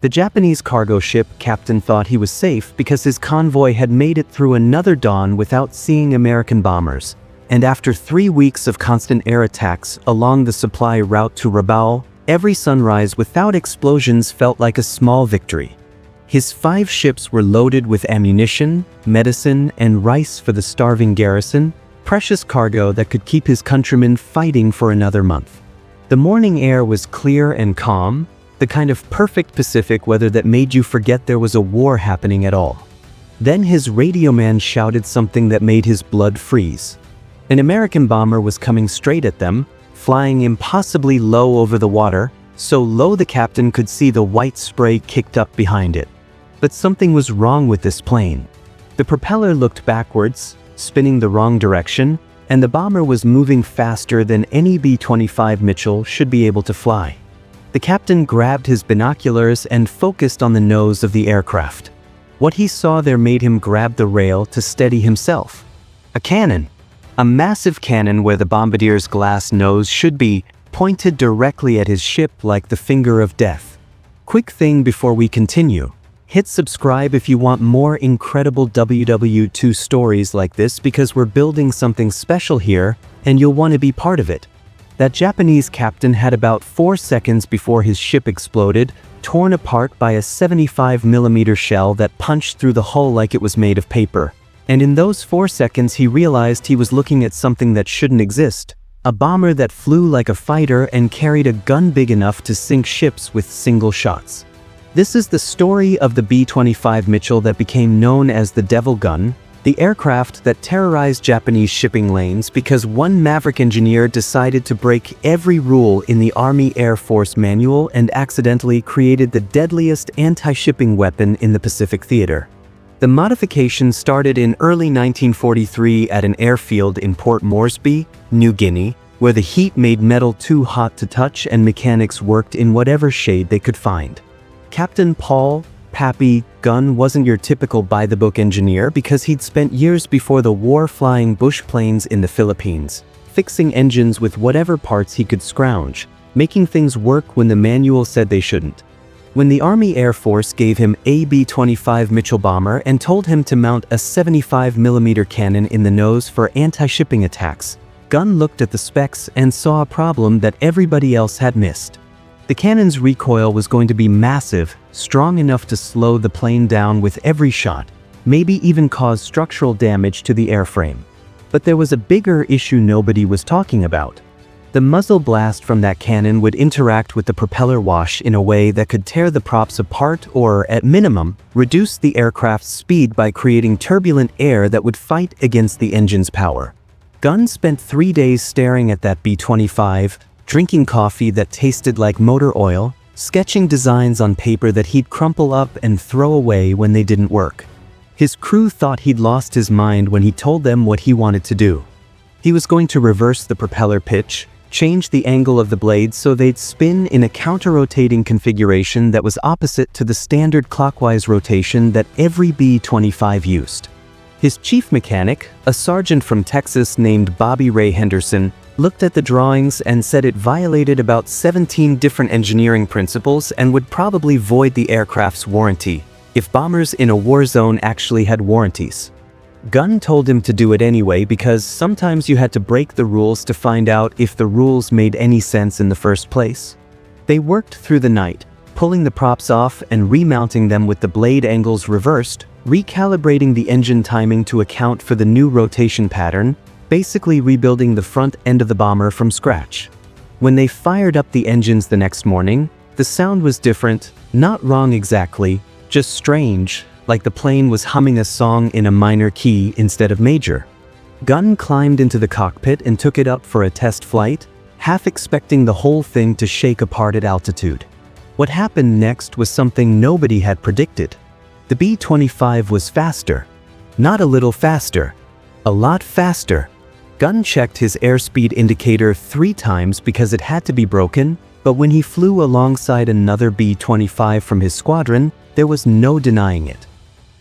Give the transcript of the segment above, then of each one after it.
The Japanese cargo ship captain thought he was safe because his convoy had made it through another dawn without seeing American bombers, and after 3 weeks of constant air attacks along the supply route to Rabaul, every sunrise without explosions felt like a small victory. His 5 ships were loaded with ammunition, medicine, and rice for the starving garrison, precious cargo that could keep his countrymen fighting for another month. The morning air was clear and calm, the kind of perfect Pacific weather that made you forget there was a war happening at all. Then his radio man shouted something that made his blood freeze. An American bomber was coming straight at them, flying impossibly low over the water, so low the captain could see the white spray kicked up behind it. But something was wrong with this plane. The propeller looked backwards, spinning the wrong direction, and the bomber was moving faster than any B-25 Mitchell should be able to fly. The captain grabbed his binoculars and focused on the nose of the aircraft. What he saw there made him grab the rail to steady himself. A cannon. A massive cannon where the bombardier's glass nose should be, pointed directly at his ship like the finger of death. Quick thing before we continue. Hit subscribe if you want more incredible WW2 stories like this because we're building something special here and you'll want to be part of it. That Japanese captain had about 4 seconds before his ship exploded, torn apart by a 75mm shell that punched through the hull like it was made of paper. And in those 4 seconds he realized he was looking at something that shouldn't exist. A bomber that flew like a fighter and carried a gun big enough to sink ships with single shots. This is the story of the B-25 Mitchell that became known as the Devil Gun, the aircraft that terrorized Japanese shipping lanes because one Maverick engineer decided to break every rule in the Army Air Force manual and accidentally created the deadliest anti-shipping weapon in the Pacific theater. The modification started in early 1943 at an airfield in Port Moresby, New Guinea, where the heat made metal too hot to touch and mechanics worked in whatever shade they could find. Captain Paul Pappy Gunn wasn't your typical by-the-book engineer because he'd spent years before the war flying bush planes in the Philippines, fixing engines with whatever parts he could scrounge, making things work when the manual said they shouldn't. When the Army Air Force gave him a B-25 Mitchell bomber and told him to mount a 75mm cannon in the nose for anti-shipping attacks, Gunn looked at the specs and saw a problem that everybody else had missed. The cannon's recoil was going to be massive, strong enough to slow the plane down with every shot, maybe even cause structural damage to the airframe. But there was a bigger issue nobody was talking about. The muzzle blast from that cannon would interact with the propeller wash in a way that could tear the props apart or, at minimum, reduce the aircraft's speed by creating turbulent air that would fight against the engine's power. Gunn spent 3 days staring at that B-25, drinking coffee that tasted like motor oil, sketching designs on paper that he'd crumple up and throw away when they didn't work. His crew thought he'd lost his mind when he told them what he wanted to do. He was going to reverse the propeller pitch, change the angle of the blades so they'd spin in a counter-rotating configuration that was opposite to the standard clockwise rotation that every B-25 used. His chief mechanic, a sergeant from Texas named Bobby Ray Henderson, looked at the drawings and said it violated about 17 different engineering principles and would probably void the aircraft's warranty, if bombers in a war zone actually had warranties. Gunn told him to do it anyway because sometimes you had to break the rules to find out if the rules made any sense in the first place. They worked through the night, pulling the props off and remounting them with the blade angles reversed, recalibrating the engine timing to account for the new rotation pattern, basically rebuilding the front end of the bomber from scratch. When they fired up the engines the next morning, the sound was different, not wrong exactly, just strange, like the plane was humming a song in a minor key instead of major. Gunn climbed into the cockpit and took it up for a test flight, half expecting the whole thing to shake apart at altitude. What happened next was something nobody had predicted. The B-25 was faster. Not a little faster. A lot faster. Gunn checked his airspeed indicator 3 times because it had to be broken, but when he flew alongside another B-25 from his squadron, there was no denying it.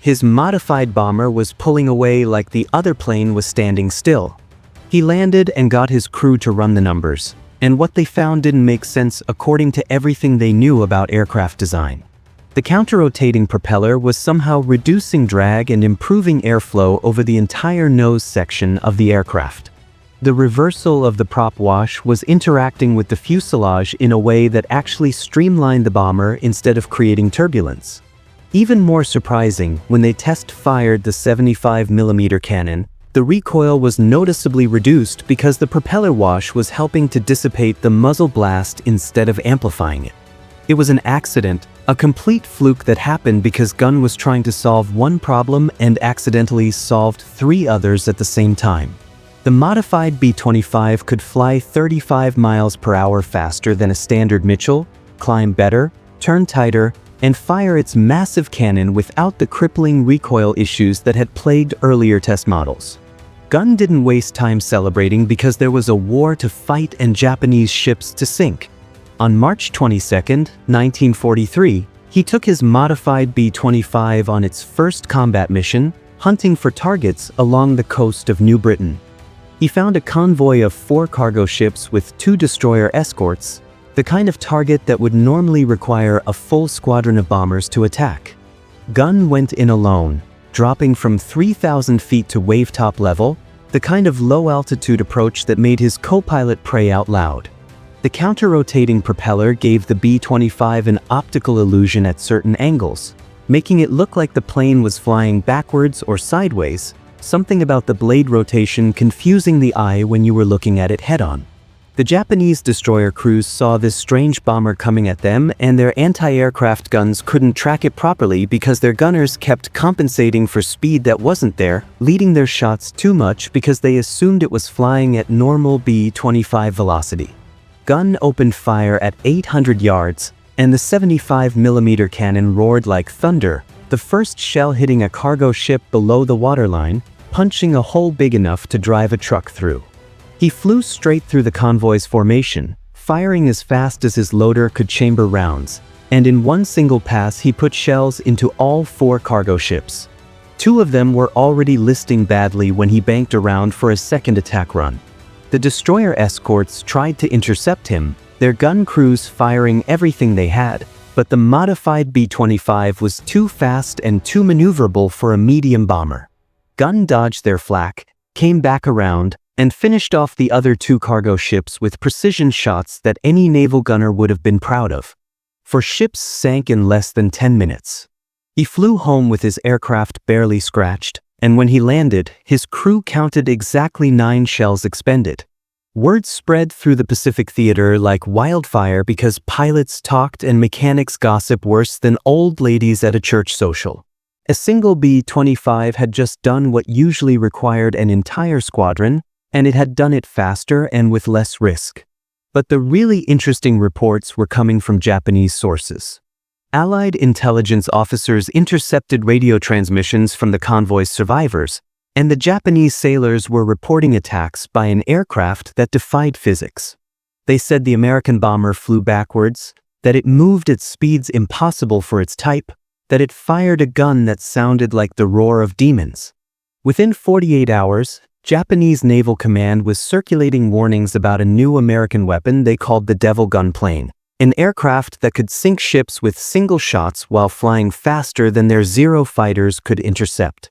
His modified bomber was pulling away like the other plane was standing still. He landed and got his crew to run the numbers, and what they found didn't make sense according to everything they knew about aircraft design. The counter-rotating propeller was somehow reducing drag and improving airflow over the entire nose section of the aircraft. The reversal of the prop wash was interacting with the fuselage in a way that actually streamlined the bomber instead of creating turbulence. Even more surprising, when they test-fired the 75mm cannon, the recoil was noticeably reduced because the propeller wash was helping to dissipate the muzzle blast instead of amplifying it. It was an accident, a complete fluke that happened because Gunn was trying to solve one problem and accidentally solved 3 others at the same time. The modified B-25 could fly 35 miles per hour faster than a standard Mitchell, climb better, turn tighter, and fire its massive cannon without the crippling recoil issues that had plagued earlier test models. Gunn didn't waste time celebrating because there was a war to fight and Japanese ships to sink. On March 22, 1943, he took his modified B-25 on its first combat mission, hunting for targets along the coast of New Britain. He found a convoy of 4 cargo ships with 2 destroyer escorts, the kind of target that would normally require a full squadron of bombers to attack. Gunn went in alone, dropping from 3,000 feet to wave-top level, the kind of low-altitude approach that made his co-pilot pray out loud. The counter-rotating propeller gave the B-25 an optical illusion at certain angles, making it look like the plane was flying backwards or sideways, something about the blade rotation confusing the eye when you were looking at it head-on. The Japanese destroyer crews saw this strange bomber coming at them, and their anti-aircraft guns couldn't track it properly because their gunners kept compensating for speed that wasn't there, leading their shots too much because they assumed it was flying at normal B-25 velocity. Gunn opened fire at 800 yards, and the 75mm cannon roared like thunder, the first shell hitting a cargo ship below the waterline, punching a hole big enough to drive a truck through. He flew straight through the convoy's formation, firing as fast as his loader could chamber rounds, and in one single pass he put shells into all 4 cargo ships. 2 of them were already listing badly when he banked around for a second attack run. The destroyer escorts tried to intercept him, their gun crews firing everything they had, but the modified B-25 was too fast and too maneuverable for a medium bomber. Gunn dodged their flak, came back around, and finished off the other 2 cargo ships with precision shots that any naval gunner would have been proud of. 4 ships sank in less than 10 minutes. He flew home with his aircraft barely scratched, and when he landed, his crew counted exactly 9 shells expended. Word spread through the Pacific Theater like wildfire because pilots talked and mechanics gossip worse than old ladies at a church social. A single B-25 had just done what usually required an entire squadron, and it had done it faster and with less risk. But the really interesting reports were coming from Japanese sources. Allied intelligence officers intercepted radio transmissions from the convoy's survivors, and the Japanese sailors were reporting attacks by an aircraft that defied physics. They said the American bomber flew backwards, that it moved at speeds impossible for its type, that it fired a gun that sounded like the roar of demons. Within 48 hours, Japanese Naval Command was circulating warnings about a new American weapon they called the Devil Gun plane, an aircraft that could sink ships with single shots while flying faster than their Zero fighters could intercept.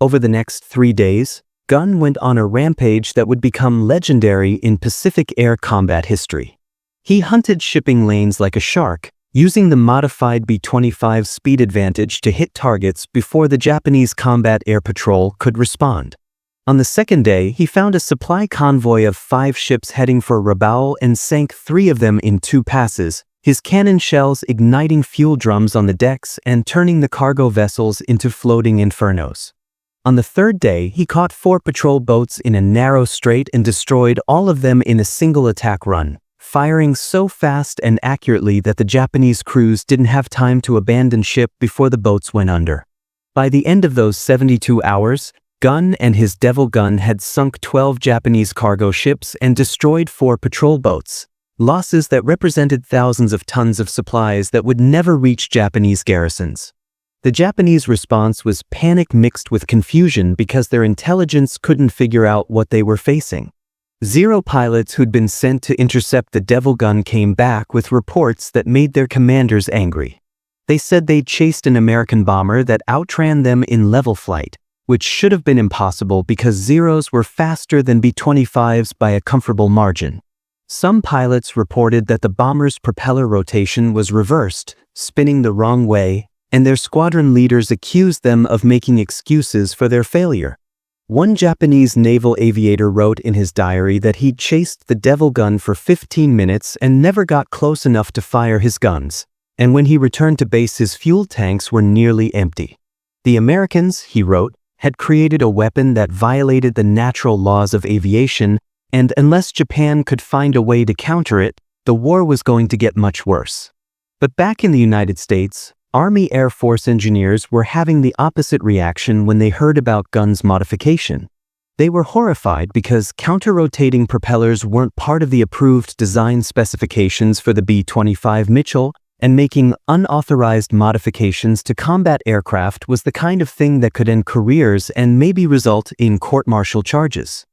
Over the next 3 days, Gunn went on a rampage that would become legendary in Pacific air combat history. He hunted shipping lanes like a shark, using the modified B-25's speed advantage to hit targets before the Japanese Combat Air Patrol could respond. On the second day, he found a supply convoy of 5 ships heading for Rabaul and sank 3 of them in 2 passes, his cannon shells igniting fuel drums on the decks and turning the cargo vessels into floating infernos. On the third day, he caught 4 patrol boats in a narrow strait and destroyed all of them in a single attack run, firing so fast and accurately that the Japanese crews didn't have time to abandon ship before the boats went under. By the end of those 72 hours, Gunn and his Devil Gun had sunk 12 Japanese cargo ships and destroyed 4 patrol boats, losses that represented thousands of tons of supplies that would never reach Japanese garrisons. The Japanese response was panic mixed with confusion because their intelligence couldn't figure out what they were facing. Zero pilots who'd been sent to intercept the Devil Gun came back with reports that made their commanders angry. They said they'd chased an American bomber that outran them in level flight, which should have been impossible because Zeros were faster than B-25s by a comfortable margin. Some pilots reported that the bomber's propeller rotation was reversed, spinning the wrong way, and their squadron leaders accused them of making excuses for their failure. One Japanese naval aviator wrote in his diary that he'd chased the Devil gun for 15 minutes and never got close enough to fire his guns, and when he returned to base his fuel tanks were nearly empty. The Americans, he wrote, had created a weapon that violated the natural laws of aviation, and unless Japan could find a way to counter it, the war was going to get much worse. But back in the United States, Army Air Force engineers were having the opposite reaction when they heard about Gunn's modification. They were horrified because counter-rotating propellers weren't part of the approved design specifications for the B-25 Mitchell, and making unauthorized modifications to combat aircraft was the kind of thing that could end careers and maybe result in court-martial charges.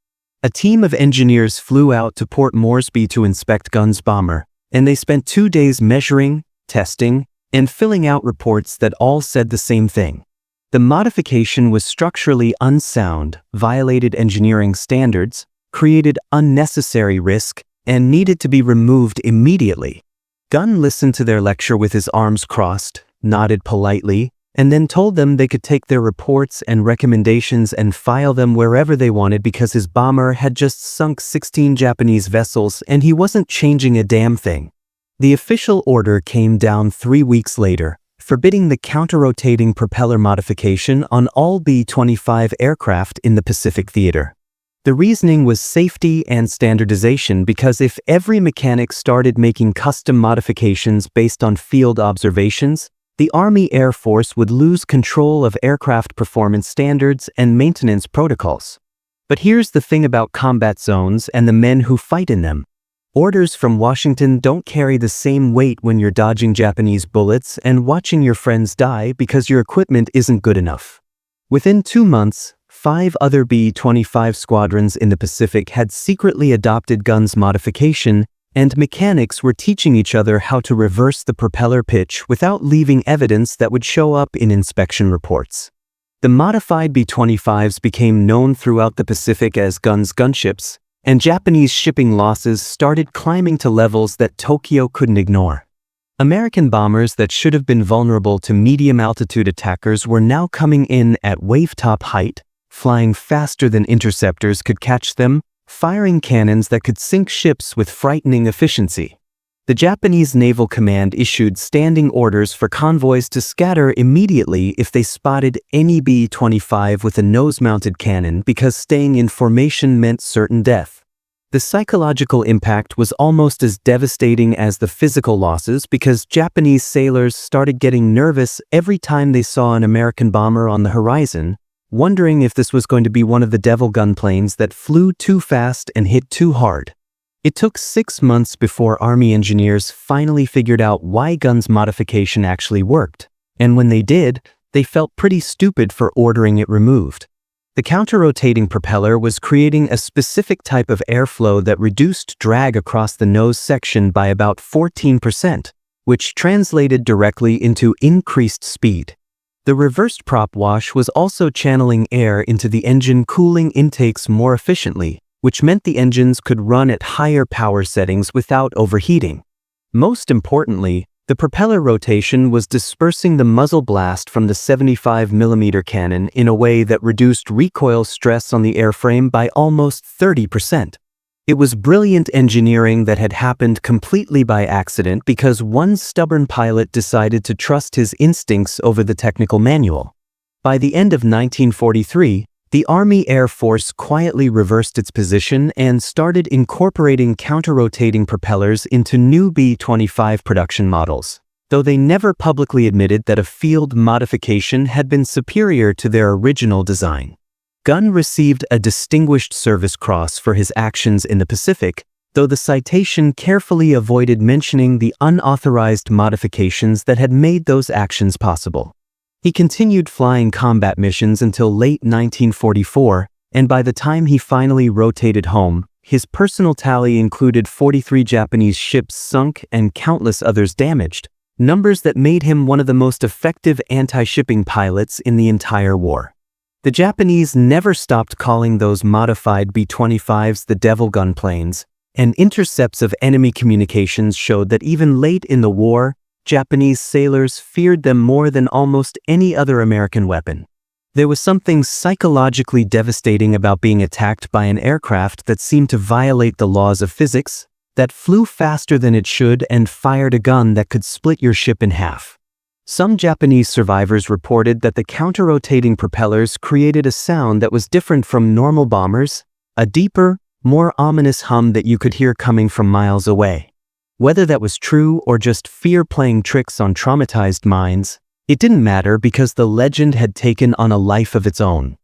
A team of engineers flew out to Port Moresby to inspect Gunn's bomber, and they spent 2 days measuring, testing, and filling out reports that all said the same thing. The modification was structurally unsound, violated engineering standards, created unnecessary risk, and needed to be removed immediately. Gunn listened to their lecture with his arms crossed, nodded politely, and then told them they could take their reports and recommendations and file them wherever they wanted because his bomber had just sunk 16 Japanese vessels and he wasn't changing a damn thing. The official order came down 3 weeks later, forbidding the counter-rotating propeller modification on all B-25 aircraft in the Pacific Theater. The reasoning was safety and standardization because if every mechanic started making custom modifications based on field observations, the Army Air Force would lose control of aircraft performance standards and maintenance protocols. But here's the thing about combat zones and the men who fight in them. Orders from Washington don't carry the same weight when you're dodging Japanese bullets and watching your friends die because your equipment isn't good enough. Within 2 months, 5 other B-25 squadrons in the Pacific had secretly adopted Gunn's modification, and mechanics were teaching each other how to reverse the propeller pitch without leaving evidence that would show up in inspection reports. The modified B-25s became known throughout the Pacific as Gunn's gunships, and Japanese shipping losses started climbing to levels that Tokyo couldn't ignore. American bombers that should have been vulnerable to medium-altitude attackers were now coming in at wave-top height, flying faster than interceptors could catch them, firing cannons that could sink ships with frightening efficiency. The Japanese Naval Command issued standing orders for convoys to scatter immediately if they spotted any B-25 with a nose-mounted cannon because staying in formation meant certain death. The psychological impact was almost as devastating as the physical losses because Japanese sailors started getting nervous every time they saw an American bomber on the horizon, wondering if this was going to be one of the Devil gun planes that flew too fast and hit too hard. It took 6 months before Army engineers finally figured out why Gunn's modification actually worked, and when they did, they felt pretty stupid for ordering it removed. The counter-rotating propeller was creating a specific type of airflow that reduced drag across the nose section by about 14%, which translated directly into increased speed. The reversed prop wash was also channeling air into the engine cooling intakes more efficiently, which meant the engines could run at higher power settings without overheating. Most importantly, the propeller rotation was dispersing the muzzle blast from the 75mm cannon in a way that reduced recoil stress on the airframe by almost 30%. It was brilliant engineering that had happened completely by accident because one stubborn pilot decided to trust his instincts over the technical manual. By the end of 1943, the Army Air Force quietly reversed its position and started incorporating counter-rotating propellers into new B-25 production models, though they never publicly admitted that a field modification had been superior to their original design. Gunn received a Distinguished Service Cross for his actions in the Pacific, though the citation carefully avoided mentioning the unauthorized modifications that had made those actions possible. He continued flying combat missions until late 1944, and by the time he finally rotated home, his personal tally included 43 Japanese ships sunk and countless others damaged, numbers that made him one of the most effective anti-shipping pilots in the entire war. The Japanese never stopped calling those modified B-25s the Devil gun planes, and intercepts of enemy communications showed that even late in the war, Japanese sailors feared them more than almost any other American weapon. There was something psychologically devastating about being attacked by an aircraft that seemed to violate the laws of physics, that flew faster than it should and fired a gun that could split your ship in half. Some Japanese survivors reported that the counter-rotating propellers created a sound that was different from normal bombers, a deeper, more ominous hum that you could hear coming from miles away. Whether that was true or just fear playing tricks on traumatized minds, it didn't matter because the legend had taken on a life of its own.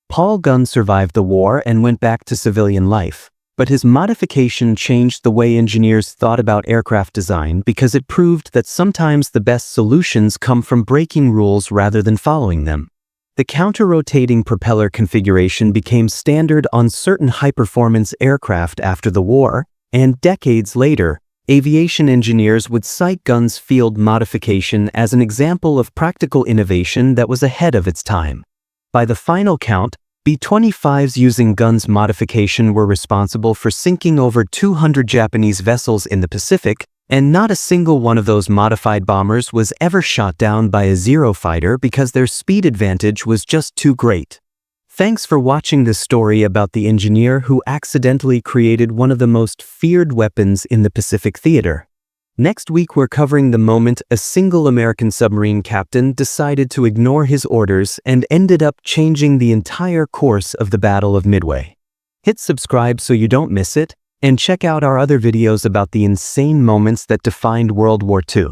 Paul Gunn survived the war and went back to civilian life, but his modification changed the way engineers thought about aircraft design because it proved that sometimes the best solutions come from breaking rules rather than following them. The counter-rotating propeller configuration became standard on certain high-performance aircraft after the war, and decades later, aviation engineers would cite Gunn's field modification as an example of practical innovation that was ahead of its time. By the final count, B-25s using Gunn's modification were responsible for sinking over 200 Japanese vessels in the Pacific, and not a single one of those modified bombers was ever shot down by a Zero fighter because their speed advantage was just too great. Thanks for watching this story about the engineer who accidentally created one of the most feared weapons in the Pacific theater. Next week we're covering the moment a single American submarine captain decided to ignore his orders and ended up changing the entire course of the Battle of Midway. Hit subscribe so you don't miss it, and check out our other videos about the insane moments that defined World War II.